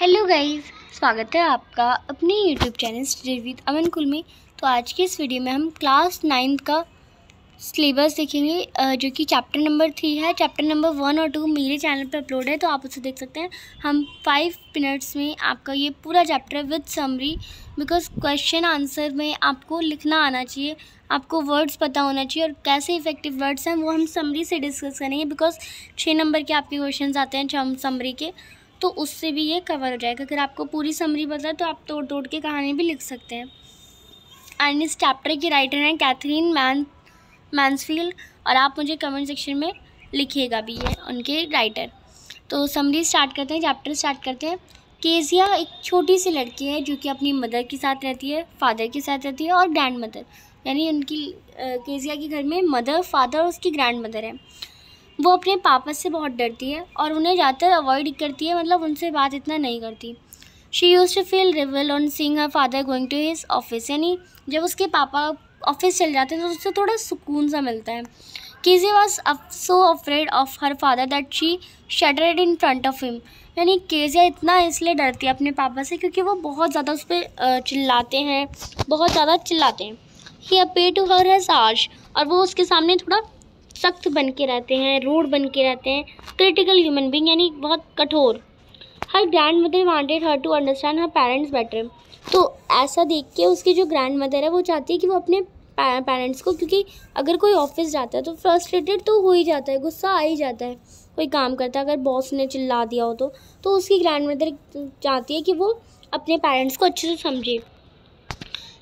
Hello guys, स्वागत है आपका अपने यूट्यूब चैनल स्टडी विद अमन कुल में। तो आज की इस वीडियो में हम क्लास 9 का सिलेबस देखेंगे, जो कि चैप्टर नंबर 3 है। चैप्टर नंबर 1 और 2 मेरे चैनल पर अपलोड है, तो आप उसे देख सकते हैं। हम 5 मिनट्स में आपका ये पूरा chapter with summary, because question answer में आपको लिखना आना चाहिए, आपको वर्ड्स पता होना चाहिए और कैसे इफेक्टिव वर्ड्स हैं वो हम समरी से डिस्कस करेंगे। बिकॉज 6 नंबर के आपके क्वेश्चन आते हैं समरी के, तो उससे भी ये कवर हो जाएगा। अगर आपको पूरी समरी पता है तो आप तोड़ तोड़ के कहानी भी लिख सकते हैं। एंड इस चैप्टर की राइटर हैं कैथरीन मैंसफील्ड, और आप मुझे कमेंट सेक्शन में लिखिएगा भी ये उनके राइटर। तो समरी स्टार्ट करते हैं, चैप्टर स्टार्ट करते हैं। केजिया एक छोटी सी लड़की है जो कि अपनी मदर के साथ रहती है, फादर के साथ रहती है और ग्रैंड मदर, यानी उनकी केजिया के घर में मदर, फादर और उसकी ग्रैंड मदर है। वो अपने पापा से बहुत डरती है और उन्हें ज़्यादातर अवॉइड करती है, मतलब उनसे बात इतना नहीं करती। She used to feel rival on seeing her father going to his office, यानी जब उसके पापा ऑफिस चल जाते हैं तो उससे थोड़ा सुकून सा मिलता है। KG was so afraid of her father that she shuddered in front of him, यानी केजिया इतना इसलिए डरती है अपने पापा से क्योंकि वो बहुत ज़्यादा उस पर चिल्लाते हैं, बहुत ज़्यादा चिल्लाते हैं। He appeared to her as harsh, और वो उसके सामने थोड़ा सख्त बन के रहते हैं, रूड बन के रहते हैं। क्रिटिकल ह्यूमन बीइंग, यानी बहुत कठोर। Her grandmother wanted her to understand her parents better, तो ऐसा देख के उसकी जो ग्रैंड मदर है वो चाहती है कि वो अपने पेरेंट्स को, क्योंकि अगर कोई ऑफिस जाता है तो फ्रस्ट्रेटेड तो हो ही जाता है, गुस्सा आ ही जाता है, कोई काम करता है अगर बॉस ने चिल्ला दिया हो तो उसकी ग्रैंड मदर चाहती है कि वो अपने पेरेंट्स को अच्छे से समझे।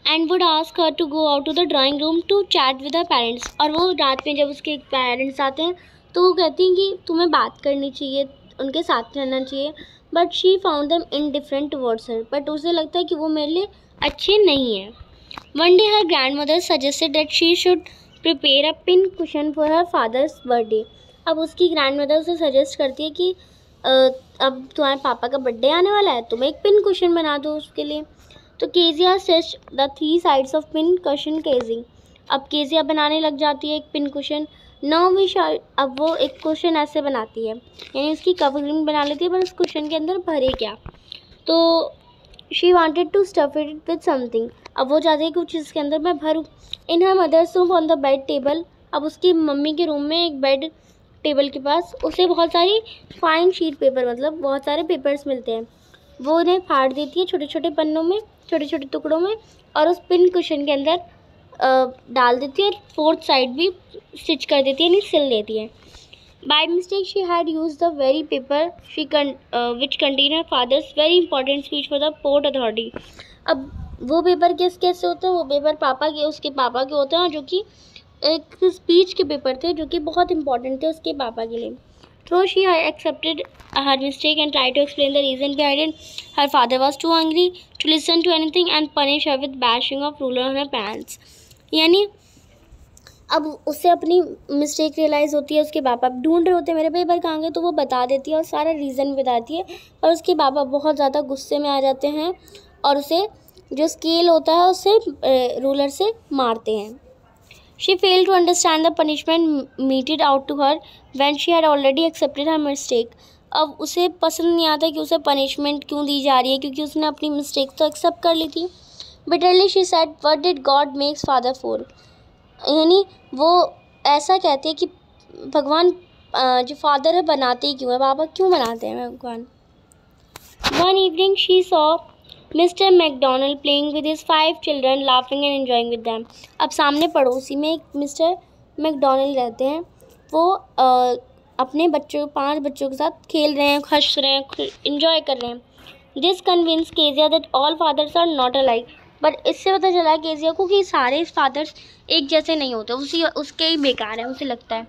And would ask her to go out to the drawing room to chat with her parents, और वो रात में जब उसके पेरेंट्स आते हैं तो वो कहती हैं कि तुम्हें बात करनी चाहिए, उनके साथ रहना चाहिए। But she found them indifferent towards her, but उसे लगता है कि वो मेरे लिए अच्छे नहीं हैं। One day her grand mother suggested that she should prepare a pin cushion for her father's birthday. अब उसकी ग्रैंड मदर उसे सजेस्ट करती है कि अब तुम्हारे पापा का बर्थडे आने वाला है, तुम एक पिन कुशन बना दो उसके लिए। तो Kezia stitched the 3 sides of pin cushion केजिंग, अब केजिया बनाने लग जाती है एक pin cushion. Now we shall, अब वो एक कुशन ऐसे बनाती है, यानी उसकी कवरिंग बना लेती है, पर उस कुशन के अंदर भरे क्या। तो she wanted to stuff it with something, अब वो चाहती है कि कुछ इसके अंदर मैं भरूँ। In her mother's room on the bed table, अब उसकी मम्मी के रूम में एक बेड टेबल के पास उसे बहुत सारी फाइन शीट पेपर, मतलब बहुत सारे पेपर्स मिलते हैं। वो उन्हें फाड़ देती है छोटे छोटे पन्नों में, छोटे छोटे टुकड़ों में, और उस पिन कुशन के अंदर डाल देती है, और 4th साइड भी स्टिच कर देती है, यानी सिल देती है। By mistake she had use the very paper which contain her father's very important speech for the port authority. अब वो पेपर कैसे होते हैं, वो पेपर उसके पापा के होते हैं, जो कि एक स्पीच के पेपर थे जो कि बहुत इंपॉर्टेंट थे उसके पापा के लिए। So she accepted her mistake and tried to explain the reason behind it. Her father was too angry to listen to anything and punish her with bashing of ruler on her pants. यानी अब उसे अपनी mistake realise होती है, उसके पापा ढूंढ रहे होते हैं मेरे पेपर कहाँ गए, तो वो बता देती है और सारा रीज़न बताती है, और उसके पापा बहुत ज़्यादा गुस्से में आ जाते हैं और उसे जो स्केल होता है उसे रूलर से मारते हैं। She failed to understand the punishment meted out to her when she had already accepted her mistake. अब उसे पसंद नहीं आता कि उसे पनिशमेंट क्यों दी जा रही है, क्योंकि उसने अपनी मिस्टेक तो एक्सेप्ट कर ली थी। Bitterly she said, "What did God makes father for?" यानी वो ऐसा कहती है कि भगवान जो फादर है बनाते ही क्यों है, पापा क्यों बनाते हैं भगवान। One evening she saw mister McDonald playing with his 5 children laughing and enjoying with them. अब सामने पड़ोसी में एक मिस्टर मैकडोनल्ड रहते हैं, वो अपने 5 बच्चों के साथ खेल रहे हैं, हंस रहे हैं, इंजॉय कर रहे हैं। This convince Kezia that all fathers are not alike, but इससे पता चला केजिया को कि सारे फादर्स एक जैसे नहीं होते, उसके ही बेकार है, उसे लगता है।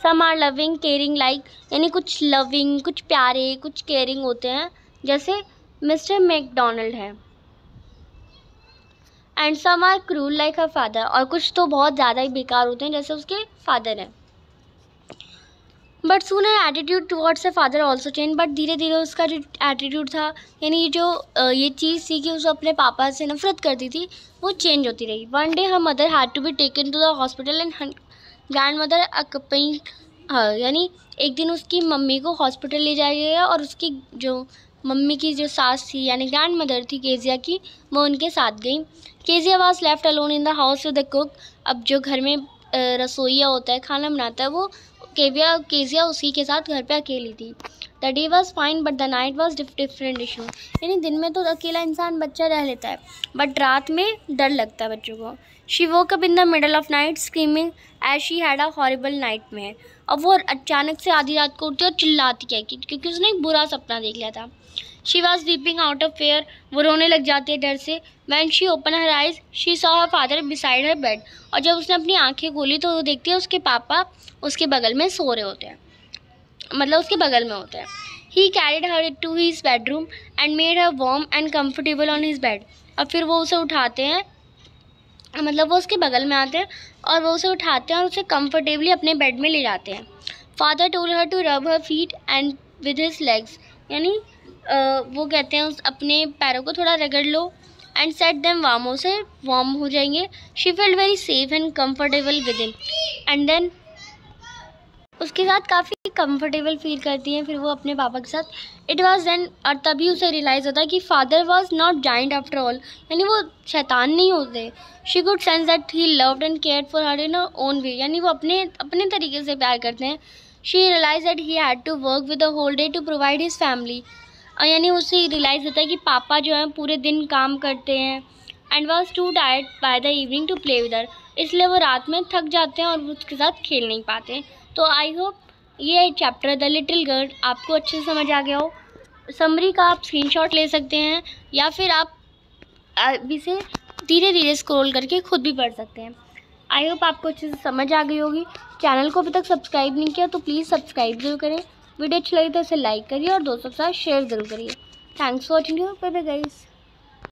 Some are loving caring like, यानी कुछ लविंग, कुछ प्यारे, कुछ केयरिंग होते हैं जैसे मिस्टर मैकडोनल्ड है। And some are cruel like her father, और कुछ तो बहुत ज़्यादा ही बेकार होते हैं जैसे उसके फादर हैं। But soon her attitude towards her father also change, but धीरे धीरे उसका जो एटीट्यूड था, यानी जो ये चीज़ थी कि उसे अपने पापा से नफरत करती थी, वो चेंज होती रही। One day her mother had to be taken to the hospital and grandmother accompanied her, यानी एक दिन उसकी मम्मी को हॉस्पिटल ले जाया गया और उसकी जो मम्मी की जो सास थी यानी ग्रैंड मदर थी केजिया की, वो उनके साथ गई। Kezia was left alone in the house with the cook. अब जो घर में रसोईया होता है, खाना बनाता है, वो केजिया उसी के साथ घर पे अकेली थी। The day was fine but the night was different issue. यानी दिन में तो अकेला इंसान बच्चा रह लेता है, बट रात में डर लगता है बच्चों को। She woke up in the middle of night screaming as she had a horrible nightmare. अब वो अचानक से आधी रात को उठती और चिल्लाती है क्योंकि उसने एक बुरा सपना देख लिया था। She was weeping out of fair. वो रोने लग जाती है डर से। When she open her eyes she saw her father beside her bed. और जब उसने अपनी आंखें खोली तो वो देखती है उसके पापा उसके बगल में सो रहे होते हैं, मतलब उसके बगल में होते हैं। He carried her to his bedroom and made her warm and comfortable on his bed. और फिर वो उसे उठाते हैं, मतलब वो उसके बगल में आते हैं और वो उसे उठाते हैं और उसे कंफर्टेबली अपने बेड में ले जाते हैं। Father told her to rub her feet and with his legs. यानी वो कहते हैं उस अपने पैरों को थोड़ा रगड़ लो एंड सेट देम वार्म, से वार्म हो जाएंगे। She felt very safe and comfortable with him and then उसके साथ काफ़ी कंफर्टेबल फील करती हैं फिर वो अपने पापा के साथ। इट वाज देन, और तभी उसे रियलाइज़ होता है कि father was not giant after all, यानी वो शैतान नहीं होते। She could sense that he loved and cared for her in her own way, यानी वो अपने तरीके से प्यार करते हैं। She realise that he had to work with the whole day to provide his family. यानी उसे रियलाइज़ होता है कि पापा जो हैं पूरे दिन काम करते हैं and was too tired by the evening to play with her, इसलिए वो रात में थक जाते हैं और उसके साथ खेल नहीं पाते। तो आई होप ये चैप्टर द लिटिल गर्ल आपको अच्छे से समझ आ गया हो। समरी का आप स्क्रीनशॉट ले सकते हैं या फिर आप इसे धीरे धीरे स्क्रॉल करके खुद भी पढ़ सकते हैं। आई होप आपको अच्छे से समझ आ गई होगी। चैनल को अभी तक सब्सक्राइब नहीं किया तो प्लीज़ सब्सक्राइब जरूर करें। वीडियो अच्छी लगी तो इसे लाइक करिए और दोस्तों के साथ शेयर ज़रूर करिए। Thanks for watching, bye bye guys.